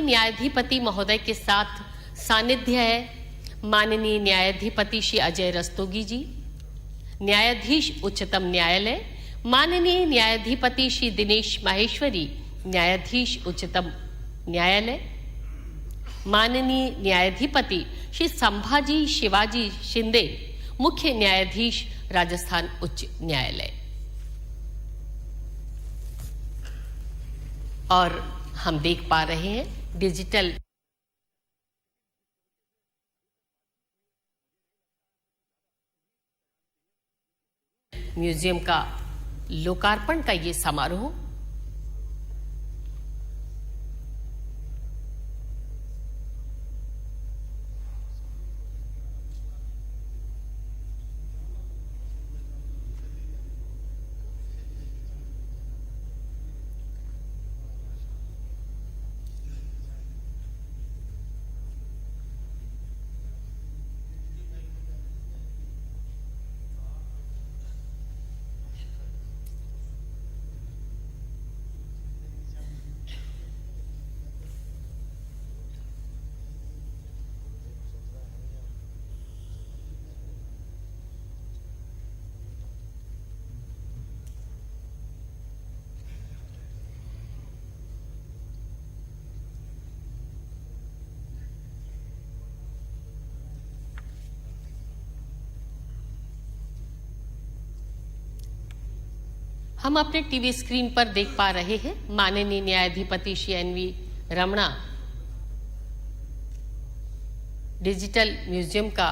न्यायाधिपति महोदय के साथ सानिध्य है माननीय न्यायाधिपति श्री अजय रस्तोगी जी, न्यायाधीश उच्चतम न्यायालय माननीय न्यायाधिपति श्री दिनेश माहेश्वरी, न्यायाधीश उच्चतम न्यायालय, माननीय न्यायाधिपति श्री संभाजी शिवाजी शिंदे, मुख्य न्यायाधीश राजस्थान उच्च न्यायालय। और हम देख पा रहे हैं डिजिटल म्यूजियम का लोकार्पण का ये समारोह। हम अपने टीवी स्क्रीन पर देख पा रहे हैं माननीय न्यायाधिपति श्री एन.वी. रमणा डिजिटल म्यूजियम का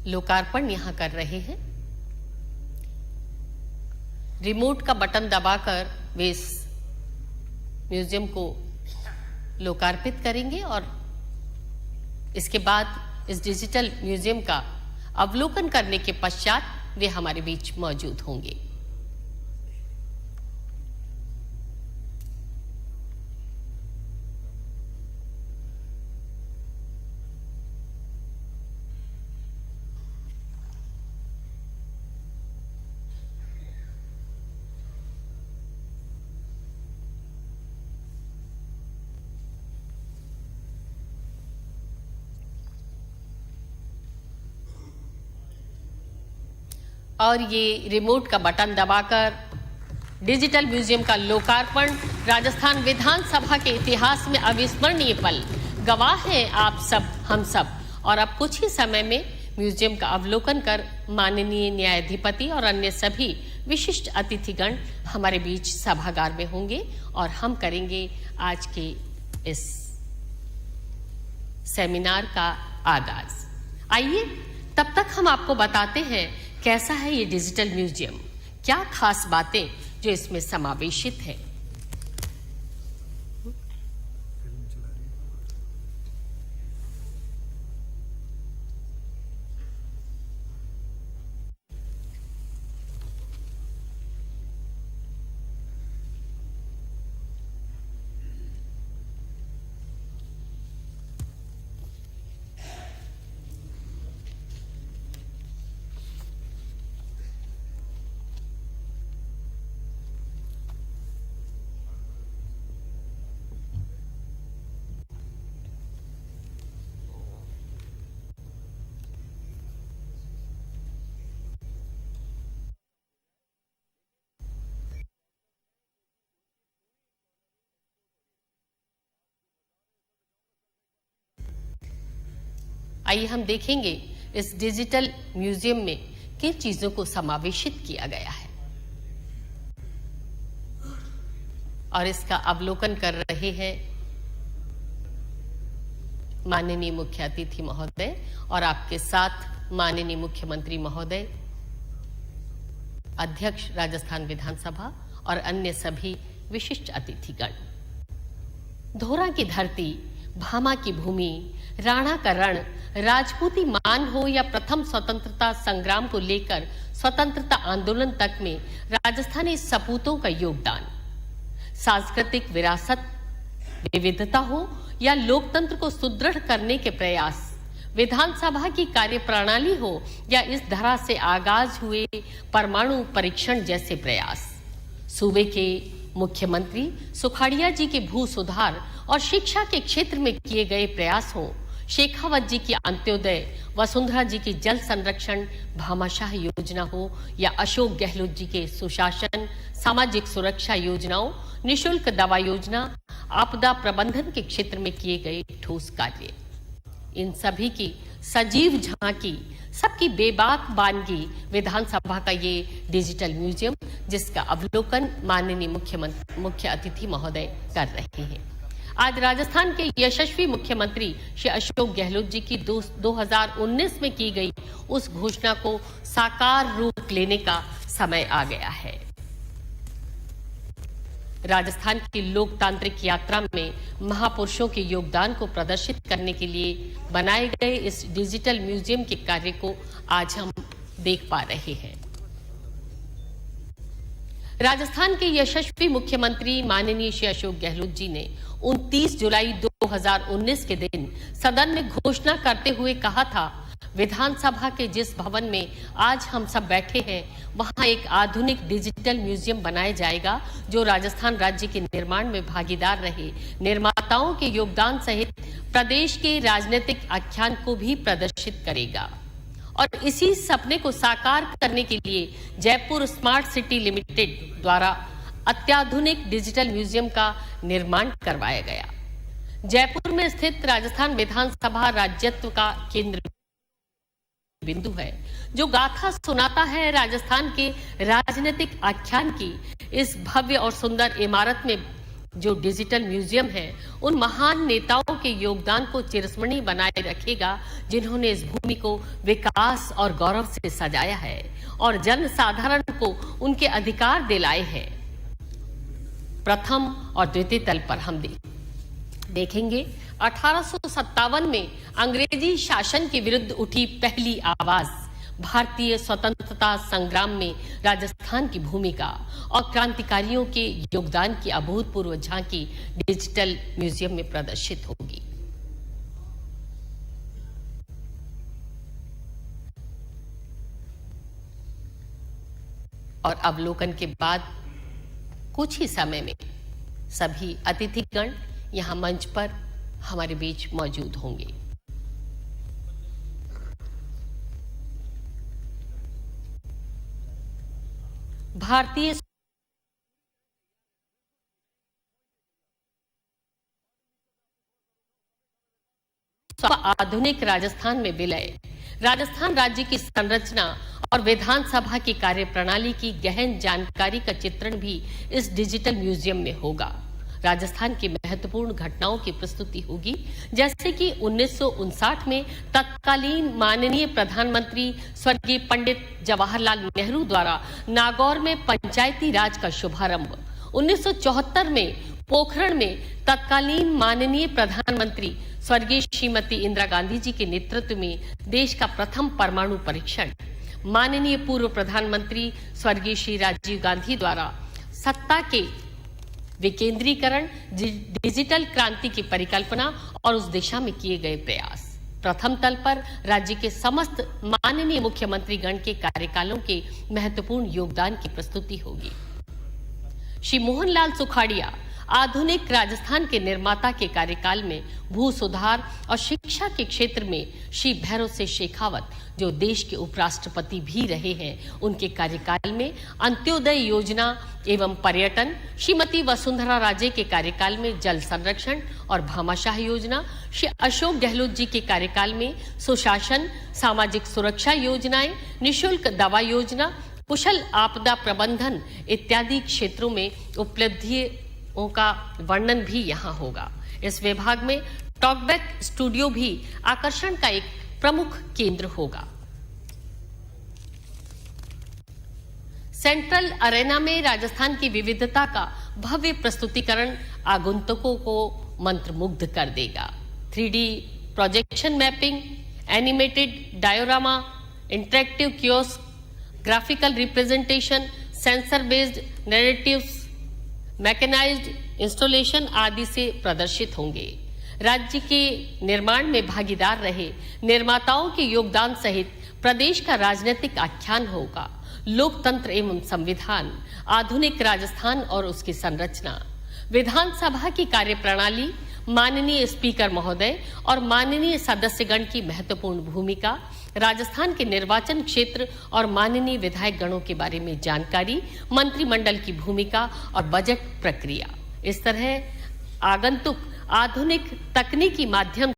लोकार्पण यहां कर रहे हैं। रिमोट का बटन दबाकर वे इस म्यूजियम को लोकार्पित करेंगे और इसके बाद इस डिजिटल म्यूजियम का अवलोकन करने के पश्चात वे हमारे बीच मौजूद होंगे। और ये रिमोट का बटन दबाकर डिजिटल म्यूजियम का लोकार्पण राजस्थान विधानसभा के इतिहास में अविस्मरणीय पल। गवाह हैं आप सब, हम सब। और अब कुछ ही समय में म्यूजियम का अवलोकन कर माननीय न्यायाधिपति और अन्य सभी विशिष्ट अतिथिगण हमारे बीच सभागार में होंगे और हम करेंगे आज के इस सेमिनार का आगाज। आइए तब तक हम आपको बताते हैं कैसा है ये डिजिटल म्यूजियम, क्या खास बातें जो इसमें समावेशित है। आइए हम देखेंगे इस डिजिटल म्यूजियम में किन चीजों को समावेशित किया गया है और इसका अवलोकन कर रहे हैं माननीय मुख्य अतिथि महोदय और आपके साथ माननीय मुख्यमंत्री महोदय, अध्यक्ष राजस्थान विधानसभा और अन्य सभी विशिष्ट अतिथिगण। धोरा की धरती, भामा की भूमि, राणा का रण, राजपूती मान हो या प्रथम स्वतंत्रता संग्राम को लेकर स्वतंत्रता आंदोलन तक में राजस्थानी सपूतों का योगदान, सांस्कृतिक विरासत, विविधता हो या लोकतंत्र को सुदृढ़ करने के प्रयास, विधानसभा की कार्यप्रणाली हो या इस धरा से आगाज हुए परमाणु परीक्षण जैसे प्रयास, सूबे के मुख्यमंत्री सुखाड़िया जी के भू सुधार और शिक्षा के क्षेत्र में किए गए प्रयास हों, शेखावत जी की अंत्योदय, वसुंधरा जी की जल संरक्षण भामाशाह योजना हो या अशोक गहलोत जी के सुशासन, सामाजिक सुरक्षा योजनाओं, निशुल्क दवा योजना, आपदा प्रबंधन के क्षेत्र में किए गए ठोस कार्य, इन सभी की सजीव झांकी, सबकी बेबाक बानगी विधानसभा का ये डिजिटल म्यूजियम, जिसका अवलोकन माननीय मुख्य अतिथि महोदय कर रहे हैं। आज राजस्थान के यशस्वी मुख्यमंत्री श्री अशोक गहलोत जी की 2019 में की गई उस घोषणा को साकार रूप लेने का समय आ गया है। राजस्थान की लोकतांत्रिक यात्रा में महापुरुषों के योगदान को प्रदर्शित करने के लिए बनाए गए इस डिजिटल म्यूजियम के कार्य को आज हम देख पा रहे हैं। राजस्थान के यशस्वी मुख्यमंत्री माननीय श्री अशोक गहलोत जी ने 29 जुलाई 2019 के दिन सदन में घोषणा करते हुए कहा था, विधानसभा के जिस भवन में आज हम सब बैठे हैं वहां एक आधुनिक डिजिटल म्यूजियम बनाया जाएगा जो राजस्थान राज्य के निर्माण में भागीदार रहे निर्माताओं के योगदान सहित प्रदेश के राजनीतिक आख्यान को भी प्रदर्शित करेगा। और इसी सपने को साकार करने के लिए जयपुर स्मार्ट सिटी लिमिटेड द्वारा अत्याधुनिक डिजिटल म्यूजियम का निर्माण करवाया गया। जयपुर में स्थित राजस्थान विधानसभा राज्यत्व का केंद्र बिंदु है, जो गाथा सुनाता है राजस्थान के राजनीतिक आख्यान की। इस भव्य और सुंदर इमारत में जो डिजिटल म्यूजियम है, उन महान नेताओं के योगदान को चिरस्मरणीय बनाए रखेगा जिन्होंने इस भूमि को विकास और गौरव से सजाया है और जन साधारण को उनके अधिकार दिलाए हैं। प्रथम और द्वितीय तल पर हम देखेंगे 1857 में अंग्रेजी शासन के विरुद्ध उठी पहली आवाज, भारतीय स्वतंत्रता संग्राम में राजस्थान की भूमिका और क्रांतिकारियों के योगदान की अभूतपूर्व झांकी डिजिटल म्यूजियम में प्रदर्शित होगी। और अवलोकन के बाद कुछ ही समय में सभी अतिथिगण यहां मंच पर हमारे बीच मौजूद होंगे। भारतीय आधुनिक राजस्थान में विलय, राजस्थान राज्य की संरचना और विधानसभा की कार्यप्रणाली की गहन जानकारी का चित्रण भी इस डिजिटल म्यूजियम में होगा। राजस्थान की महत्वपूर्ण घटनाओं की प्रस्तुति होगी, जैसे कि 1959 में तत्कालीन माननीय प्रधानमंत्री स्वर्गीय पंडित जवाहरलाल नेहरू द्वारा नागौर में पंचायती राज का शुभारंभ, 1974 में पोखरण में तत्कालीन माननीय प्रधानमंत्री स्वर्गीय श्रीमती इंदिरा गांधी जी के नेतृत्व में देश का प्रथम परमाणु परीक्षण, माननीय पूर्व प्रधानमंत्री स्वर्गीय श्री राजीव गांधी द्वारा सत्ता के विकेंद्रीकरण, डिजिटल क्रांति की परिकल्पना और उस दिशा में किए गए प्रयास। प्रथम तल पर राज्य के समस्त माननीय मुख्यमंत्री गण के कार्यकालों के महत्वपूर्ण योगदान की प्रस्तुति होगी। श्री मोहनलाल सुखाड़िया आधुनिक राजस्थान के निर्माता के कार्यकाल में भू सुधार और शिक्षा के क्षेत्र में श्री भैरव सिंह शेखावत, जो देश के उपराष्ट्रपति भी रहे हैं, उनके कार्यकाल में अंत्योदय योजना एवं पर्यटन, श्रीमती वसुंधरा राजे के कार्यकाल में जल संरक्षण और भामाशाह योजना, श्री अशोक गहलोत जी के कार्यकाल में सुशासन, सामाजिक सुरक्षा योजनाएं, निशुल्क दवा योजना, कुशल आपदा प्रबंधन इत्यादि क्षेत्रों में उपलब्धियों का वर्णन भी यहाँ होगा। इस विभाग में टॉकबैक स्टूडियो भी आकर्षण का एक प्रमुख केंद्र होगा। सेंट्रल अरेना में राजस्थान की विविधता का भव्य प्रस्तुतिकरण आगंतुकों को मंत्रमुग्ध कर देगा। 3D projection mapping, animated diorama, interactive kiosk, graphical representation, sensor based narratives, mechanised installation आदि से प्रदर्शित होंगे। राज्य के निर्माण में भागीदार रहे निर्माताओं के योगदान सहित प्रदेश का राजनीतिक आख्यान होगा। लोकतंत्र एवं संविधान, आधुनिक राजस्थान और उसकी संरचना, विधानसभा की कार्यप्रणाली, माननीय स्पीकर महोदय और माननीय सदस्यगण की महत्वपूर्ण भूमिका, राजस्थान के निर्वाचन क्षेत्र और माननीय विधायक गणों के बारे में जानकारी, मंत्रिमंडल की भूमिका और बजट प्रक्रिया। इस तरह आगंतुक आधुनिक तकनीकी माध्यम